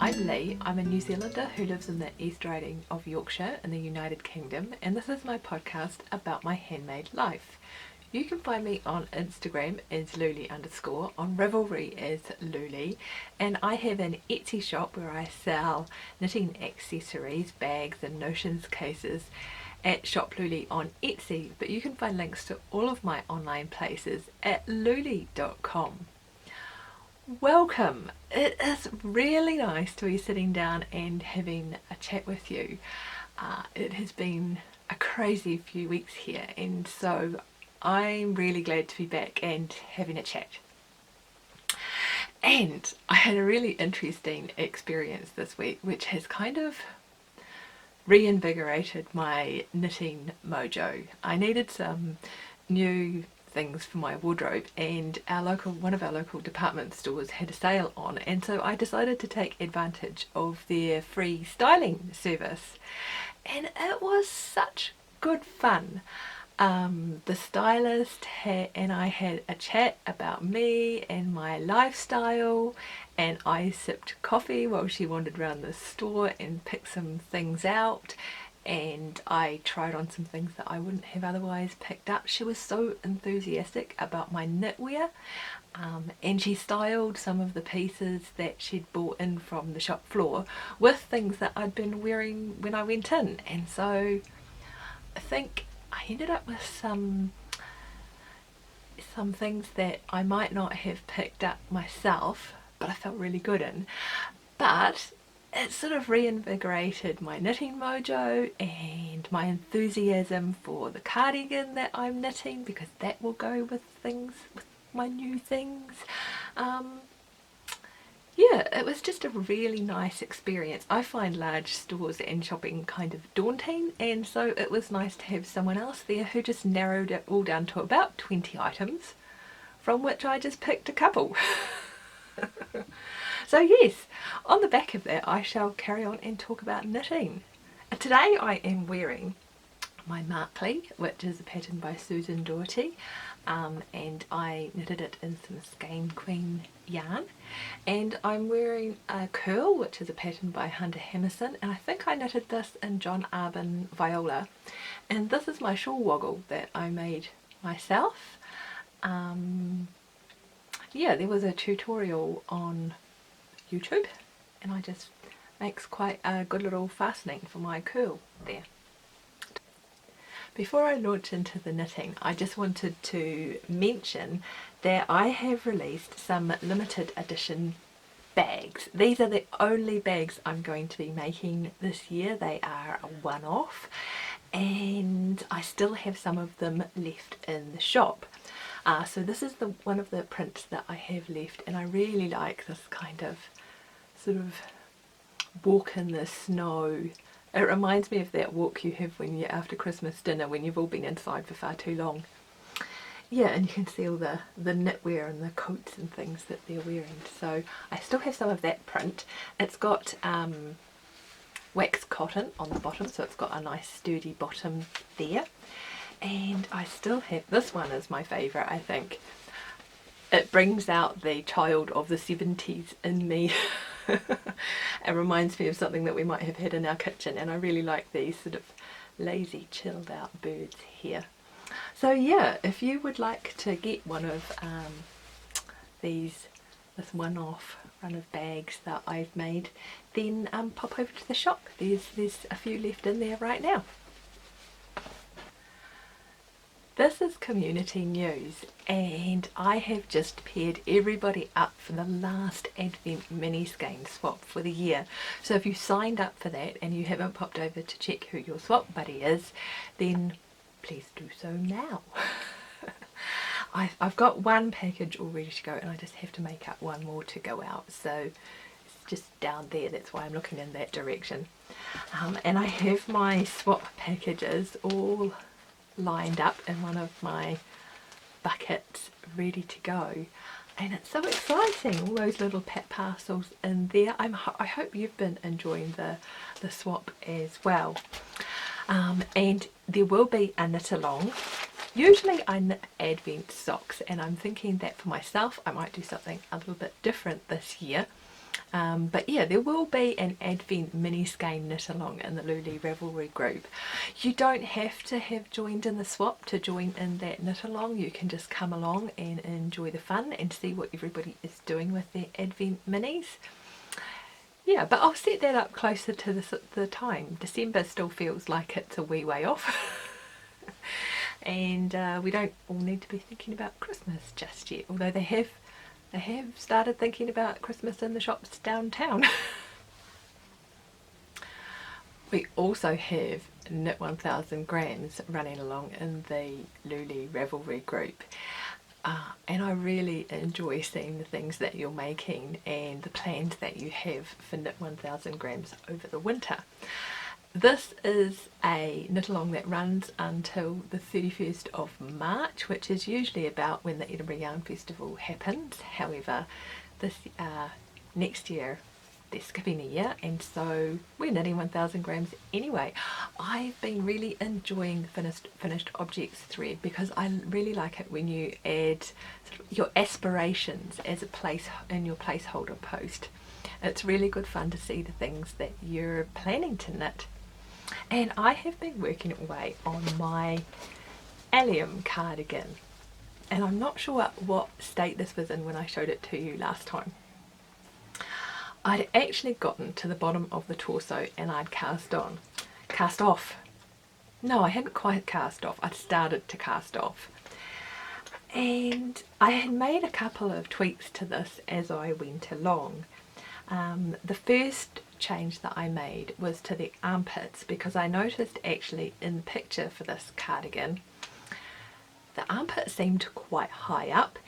I'm Lee. I'm a New Zealander who lives in the East Riding of Yorkshire in the United Kingdom, and this is my podcast about my handmade life. You can find me on Instagram as Louleigh_, on Ravelry as Louleigh, and I have an Etsy shop where I sell knitting accessories, bags and notions cases at Shop Louleigh on Etsy, but you can find links to all of my online places at louleigh.com. Welcome! It is really nice to be sitting down and having a chat with you. It has been a crazy few weeks here, and so I'm really glad to be back and having a chat. And I had a really interesting experience this week which has kind of reinvigorated my knitting mojo. I needed some new things for my wardrobe, and one of our local department stores had a sale on, and so I decided to take advantage of their free styling service, and it was such good fun. The stylist and I had a chat about me and my lifestyle, and I sipped coffee while she wandered around the store and picked some things out, and I tried on some things that I wouldn't have otherwise picked up. She was so enthusiastic about my knitwear, and she styled some of the pieces that she'd bought in from the shop floor with things that I'd been wearing when I went in, and so I think I ended up with some things that I might not have picked up myself, but I felt really good in. But it sort of reinvigorated my knitting mojo and my enthusiasm for the cardigan that I'm knitting, because that will go with my new things. Yeah, it was just a really nice experience. I find large stores and shopping kind of daunting, and so it was nice to have someone else there who just narrowed it all down to about 20 items, from which I just picked a couple. So yes, on the back of that I shall carry on and talk about knitting. And today I am wearing my Markley, which is a pattern by Susan Doherty, and I knitted it in some Skein Queen yarn, and I'm wearing a curl, which is a pattern by Hunter Hammerson, and I think I knitted this in John Arbon Viola, and this is my shawl woggle that I made myself. Yeah, there was a tutorial on YouTube, and I just makes quite a good little fastening for my curl there. Before I launch into the knitting, I just wanted to mention that I have released some limited edition bags. These are the only bags I'm going to be making this year. They are a one-off, and I still have some of them left in the shop. So this is one of the prints that I have left, and I really like this kind of sort of walk in the snow. It reminds me of that walk you have when you're after Christmas dinner, when you've all been inside for far too long. Yeah, and you can see all the knitwear and the coats and things that they're wearing. So I still have some of that print. It's got wax cotton on the bottom, so it's got a nice sturdy bottom there. And I still have, this one is my favourite, I think. It brings out the child of the 70s in me. It reminds me of something that we might have had in our kitchen, and I really like these sort of lazy, chilled out birds here. So yeah, if you would like to get one of this one-off run of bags that I've made, then pop over to the shop. There's a few left in there right now. This is community news, and I have just paired everybody up for the last Advent mini skein swap for the year. So if you signed up for that and you haven't popped over to check who your swap buddy is, then please do so now. I've got one package all ready to go, and I just have to make up one more to go out, so it's just down there. That's why I'm looking in that direction. And I have my swap packages all lined up in one of my buckets ready to go, and it's so exciting, all those little pet parcels in there. I hope you've been enjoying the swap as well. And there will be a knit along. Usually I knit Advent socks, and I'm thinking that for myself I might do something a little bit different this year. But yeah, there will be an Advent mini skein knit along in the Louleigh Ravelry group. You don't have to have joined in the swap to join in that knit along. You can just come along and enjoy the fun and see what everybody is doing with their Advent minis. Yeah, but I'll set that up closer to the time. December still feels like it's a wee way off. And we don't all need to be thinking about Christmas just yet, although they have started thinking about Christmas in the shops downtown. We also have Knit 1000 Grams running along in the Louleigh Ravelry group. And I really enjoy seeing the things that you're making and the plans that you have for Knit 1000 Grams over the winter. This is a knit along that runs until the 31st of March, which is usually about when the Edinburgh Yarn Festival happens. However, this next year they're skipping a year, and so we're knitting 1000 grams anyway. I've been really enjoying finished objects thread because I really like it when you add sort of your aspirations as a place in your placeholder post. It's really good fun to see the things that you're planning to knit. And I have been working away on my Eliam cardigan, and I'm not sure what state this was in when I showed it to you last time. I'd actually gotten to the bottom of the torso and I'd cast off. No, I hadn't quite cast off. I'd started to cast off. And I had made a couple of tweaks to this as I went along. The first change that I made was to the armpits, because I noticed actually in the picture for this cardigan the armpit seemed quite high up,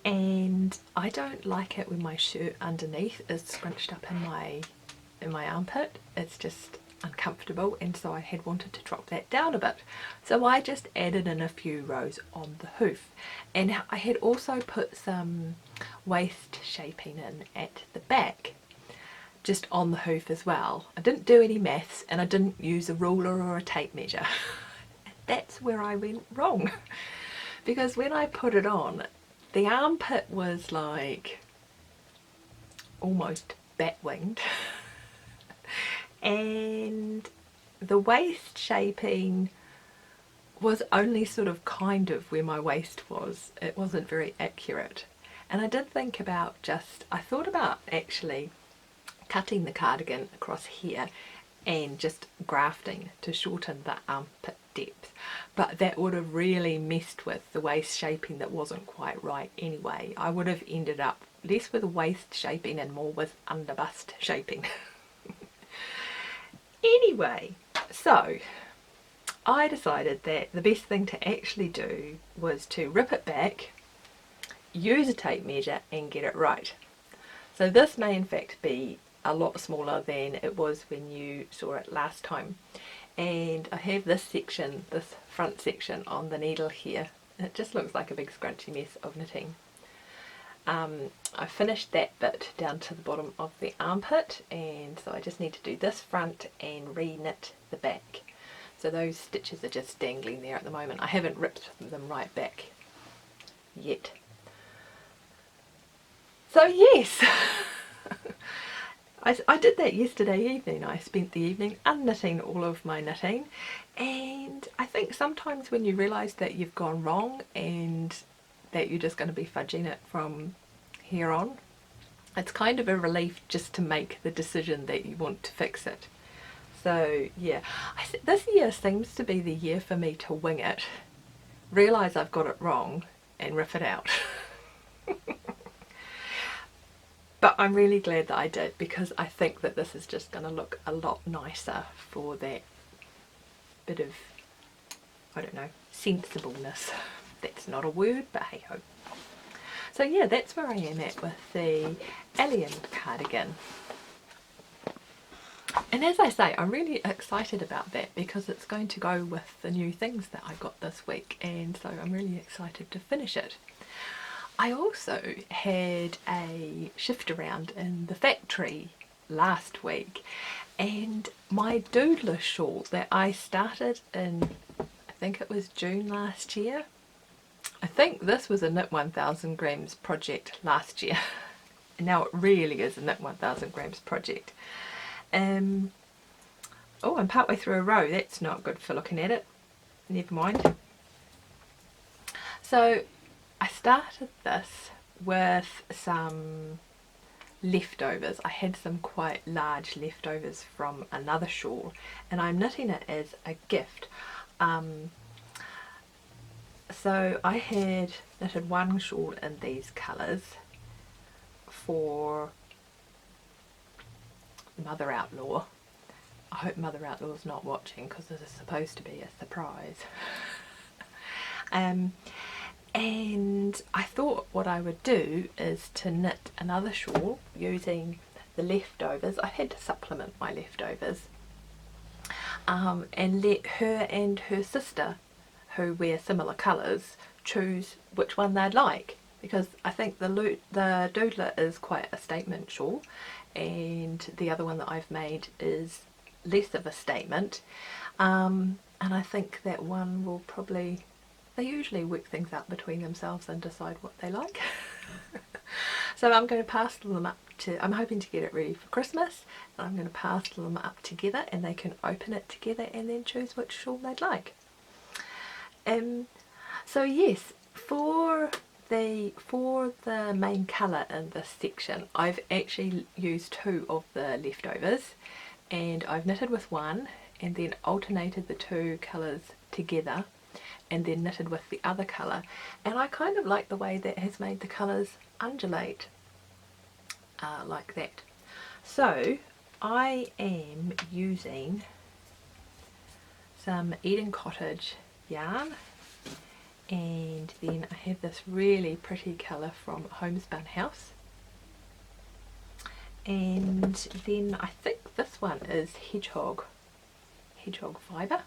and I don't like it when my shirt underneath is scrunched up in my armpit. It's just uncomfortable, and so I had wanted to drop that down a bit. So I just added in a few rows on the hoof, and I had also put some waist shaping in at the back, just on the hoof as well. I didn't do any maths and I didn't use a ruler or a tape measure. That's where I went wrong, because when I put it on, the armpit was like almost bat-winged and the waist shaping was only sort of kind of where my waist was. It wasn't very accurate, and I did think about I thought about actually cutting the cardigan across here and just grafting to shorten the armpit depth, but that would have really messed with the waist shaping that wasn't quite right anyway. I would have ended up less with waist shaping and more with underbust shaping. Anyway, so I decided that the best thing to actually do was to rip it back, use a tape measure and get it right. So this may in fact be a lot smaller than it was when you saw it last time, and I have this section, this front section on the needle here. It just looks like a big scrunchy mess of knitting. I finished that bit down to the bottom of the armpit, and so I just need to do this front and re-knit the back. So those stitches are just dangling there at the moment. I haven't ripped them right back yet. So yes, I did that yesterday evening. I spent the evening unknitting all of my knitting, and I think sometimes when you realise that you've gone wrong and that you're just going to be fudging it from here on, it's kind of a relief just to make the decision that you want to fix it. So yeah, this year seems to be the year for me to wing it, realise I've got it wrong and rip it out. But I'm really glad that I did, because I think that this is just going to look a lot nicer for that bit of, I don't know, sensibleness. That's not a word, but hey ho. So yeah, that's where I am at with the Eliam cardigan. And as I say, I'm really excited about that because it's going to go with the new things that I got this week, and so I'm really excited to finish it. I also had a shift around in the factory last week, and my Doodler shawl that I started in, I think it was June last year. I think this was a Knit 1000 grams project last year. Now it really is a knit 1000 grams project. Oh, I'm partway through a row. That's not good for looking at it. Never mind. So I started this with some leftovers. I had some quite large leftovers from another shawl, and I'm knitting it as a gift. So I had knitted one shawl in these colours for Mother Outlaw. I hope Mother Outlaw's not watching, because this is supposed to be a surprise. And I thought what I would do is to knit another shawl using the leftovers. I had to supplement my leftovers, and let her and her sister, who wear similar colours, choose which one they'd like, because I think the Doodler is quite a statement shawl, and the other one that I've made is less of a statement, and I think that one will probably, they usually work things out between themselves and decide what they like. So I'm going to parcel them up to, I'm hoping to get it ready for Christmas, and I'm going to parcel them up together, and they can open it together and then choose which shawl they'd like. So yes, for the main colour in this section, I've actually used 2 of the leftovers, and I've knitted with one and then alternated the 2 colours together and then knitted with the other colour, and I kind of like the way that has made the colours undulate like that. So I am using some Eden Cottage yarn, and then I have this really pretty colour from Homespun House, and then I think this one is Hedgehog Fibre.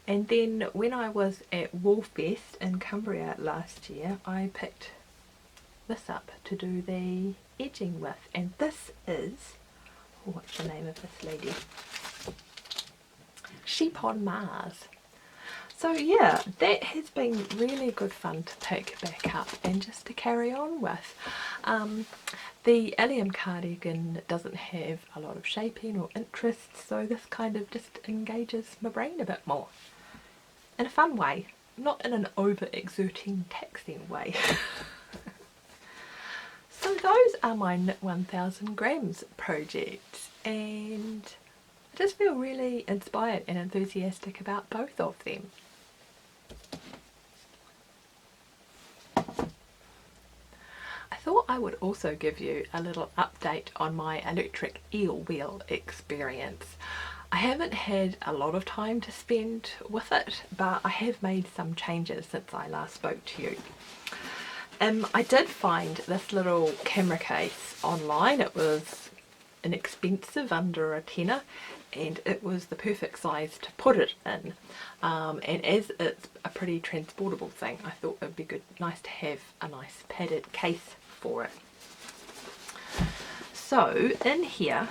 And then when I was at Woolfest in Cumbria last year, I picked this up to do the edging with, and this is, what's the name of this lady? Sheep on Mars. So yeah, that has been really good fun to pick back up and just to carry on with. The Eliam Cardigan doesn't have a lot of shaping or interest, so this kind of just engages my brain a bit more. In a fun way, not in an over-exerting, taxing way. So those are my Knit 1000 Grams projects, and I just feel really inspired and enthusiastic about both of them. I thought I would also give you a little update on my electric eel wheel experience. I haven't had a lot of time to spend with it, but I have made some changes since I last spoke to you. I did find this little camera case online. It was inexpensive, under a tenner, and it was the perfect size to put it in. And as it's a pretty transportable thing, I thought it would be nice to have a nice padded case for it. So in here,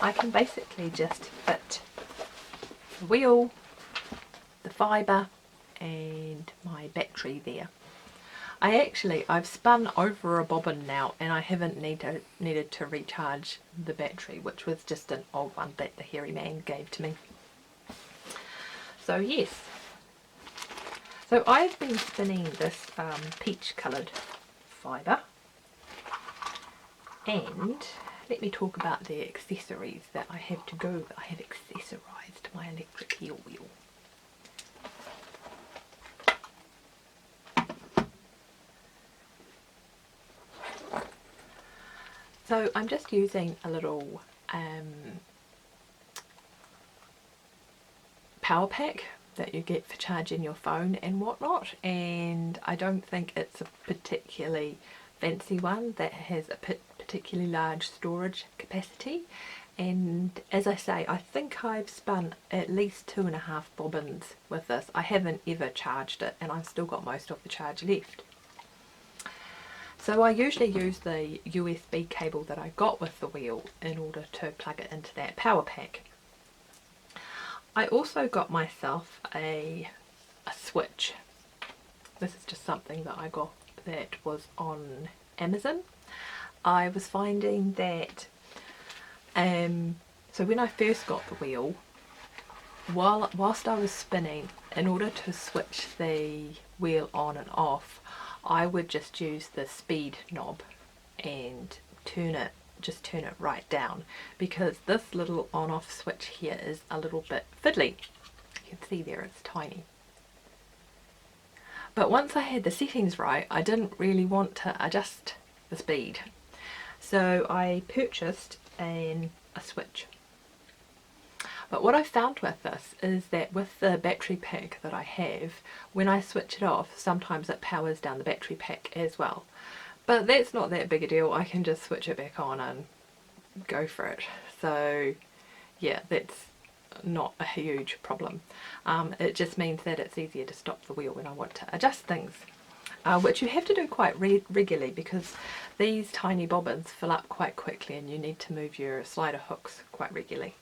I can basically just fit the wheel, the fibre and my battery there. I've spun over a bobbin now, and I haven't needed to recharge the battery, which was just an old one that the hairy man gave to me. So yes, so I've been spinning this peach coloured fibre, and let me talk about the accessories that I have to go with. I have accessorised my electric eel wheel. So I'm just using a little power pack that you get for charging your phone and whatnot, and I don't think it's a particularly fancy one that has a particularly large storage capacity, and as I say, I think I've spun at least 2.5 bobbins with this. I haven't ever charged it, and I've still got most of the charge left. So I usually use the USB cable that I got with the wheel in order to plug it into that power pack. I also got myself a switch. This is just something that I got that was on Amazon. I was finding that so when I first got the wheel, whilst I was spinning, in order to switch the wheel on and off, I would just use the speed knob and turn it right down, because this little on-off switch here is a little bit fiddly. You can see there it's tiny. But once I had the settings right, I didn't really want to adjust the speed. So I purchased a switch. But what I found with this is that with the battery pack that I have, when I switch it off, sometimes it powers down the battery pack as well. But that's not that big a deal. I can just switch it back on and go for it. So yeah, that's not a huge problem. It just means that it's easier to stop the wheel when I want to adjust things, which you have to do quite regularly, because these tiny bobbins fill up quite quickly and you need to move your slider hooks quite regularly.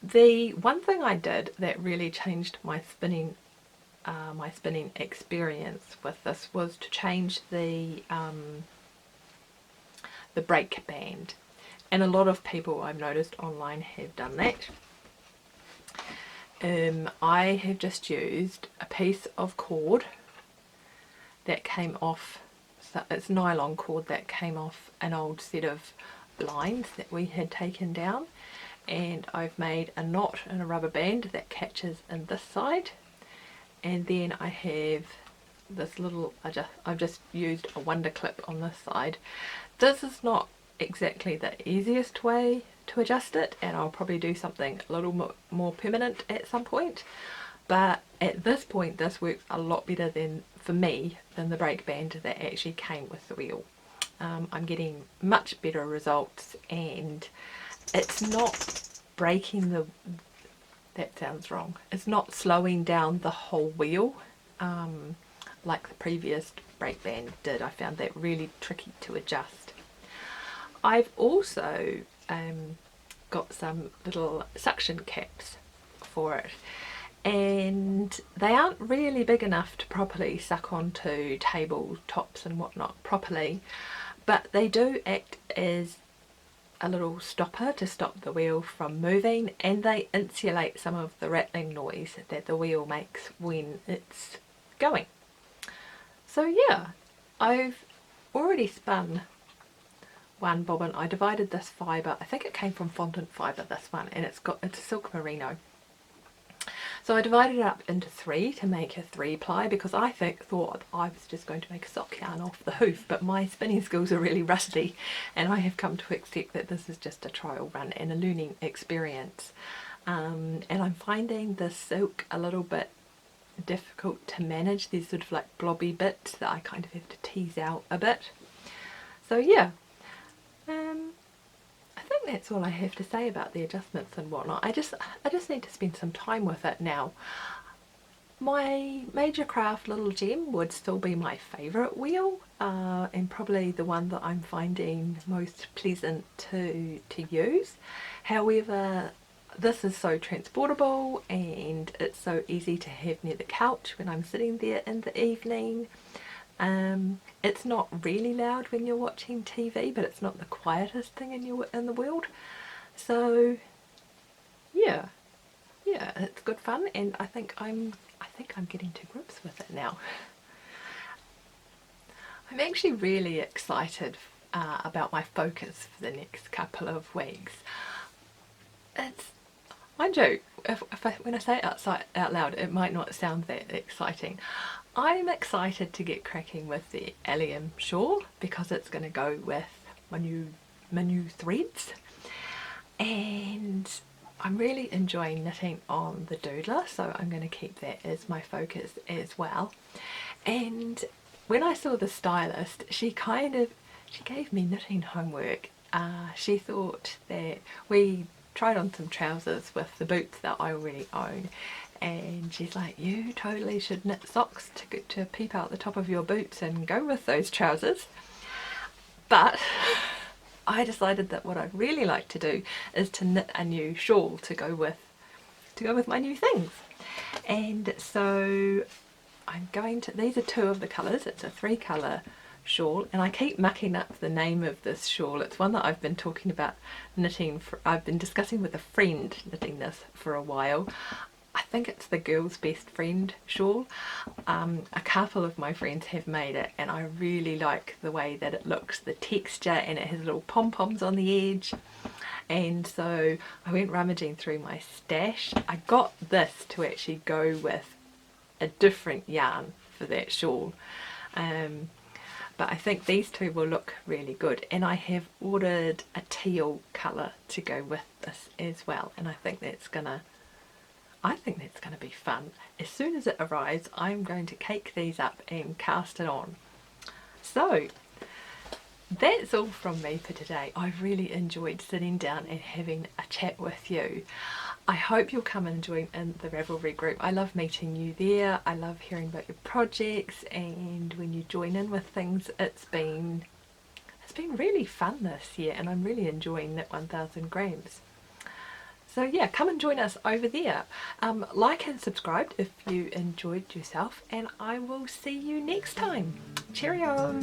The one thing I did that really changed my spinning experience with this was to change the brake band, and a lot of people I've noticed online have done that. I have just used a piece of cord that came off, so it's nylon cord that came off an old set of blinds that we had taken down, and I've made a knot in a rubber band that catches in this side, and then I have this little, I've just used a wonder clip on this side. This is not exactly the easiest way to adjust it, and I'll probably do something a little more permanent at some point, but at this point this works a lot better for me than the brake band that actually came with the wheel. I'm getting much better results, and it's not breaking that sounds wrong, it's not slowing down the whole wheel like the previous brake band did. I found that really tricky to adjust. I've also got some little suction caps for it, and they aren't really big enough to properly suck onto table tops and whatnot properly, but they do act as a little stopper to stop the wheel from moving, and they insulate some of the rattling noise that the wheel makes when it's going. So yeah, I've already spun one bobbin. I divided this fibre, I think it came from fondant fibre, this one, and it's a silk merino. So I divided it up into 3 to make a 3-ply, because I thought I was just going to make a sock yarn off the hoof, but my spinning skills are really rusty, and I have come to accept that this is just a trial run and a learning experience. And I'm finding the silk a little bit difficult to manage. There's sort of like blobby bits that I kind of have to tease out a bit. So yeah, I think that's all I have to say about the adjustments and whatnot. I just need to spend some time with it now. My Major Craft Little Gem would still be my favourite wheel, and probably the one that I'm finding most pleasant to use. However, this is so transportable, and it's so easy to have near the couch when I'm sitting there in the evening. It's not really loud when you're watching TV, but it's not the quietest thing in the world. So yeah, it's good fun, and I think I'm getting to grips with it now. I'm actually really excited about my focus for the next couple of weeks. It's, mind you, when I say it out loud, it might not sound that exciting. I'm excited to get cracking with the Eliam shawl, because it's going to go with my new threads, and I'm really enjoying knitting on the Doodler, so I'm going to keep that as my focus as well. And when I saw the stylist, she gave me knitting homework. She thought that we tried on some trousers with the boots that I already own, and she's like, you totally should knit socks to peep out the top of your boots and go with those trousers. But I decided that what I'd really like to do is to knit a new shawl to go with my new things. And so these are two of the colours. It's a 3-colour shawl, and I keep mucking up the name of this shawl. It's one that I've been talking about knitting I've been discussing with a friend knitting this for a while. I think it's the Girl's Best Friend shawl. A couple of my friends have made it, and I really like the way that it looks, the texture, and it has little pom-poms on the edge. And so I went rummaging through my stash. I got this to actually go with a different yarn for that shawl. But I think these two will look really good, and I have ordered a teal colour to go with this as well, and I think that's gonna be fun. As soon as it arrives, I'm going to cake these up and cast it on. So that's all from me for today. I've really enjoyed sitting down and having a chat with you. I hope you'll come and join in the Ravelry group. I love meeting you there. I love hearing about your projects, and when you join in with things, it's been really fun this year, and I'm really enjoying Knit 1000 Grams. So yeah, come and join us over there. Like and subscribe if you enjoyed yourself, and I will see you next time. Cheerio!